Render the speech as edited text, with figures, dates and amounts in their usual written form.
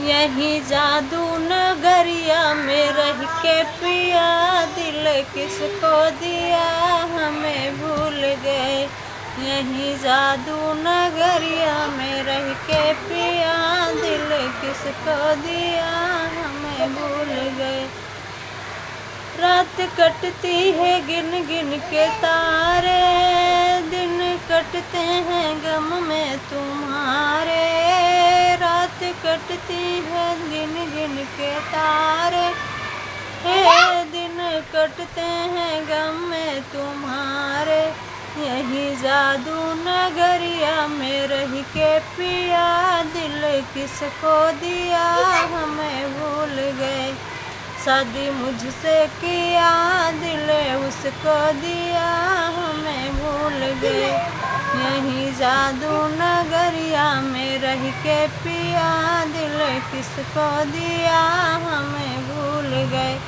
यही जादू नगरिया में रह के पिया दिल किसको दिया हमें भूल गए। यही जादू नगरिया में रह के पिया दिल किसको दिया हमें भूल गए। रात कटती है गिन गिन के तारे, दिन कटते हैं गम में तुम्हारे। रात कटती है गिन गिन के तारे, दिन कटते हैं गम में तुम्हारे। यही जादू नगरिया में रह के पिया दिल किसको दिया हमें भूल गए। शादी मुझसे किया दिल उसको दिया हमें भूल गए। यही जादू नगरिया में रह के पिया दिल किसको दिया हमें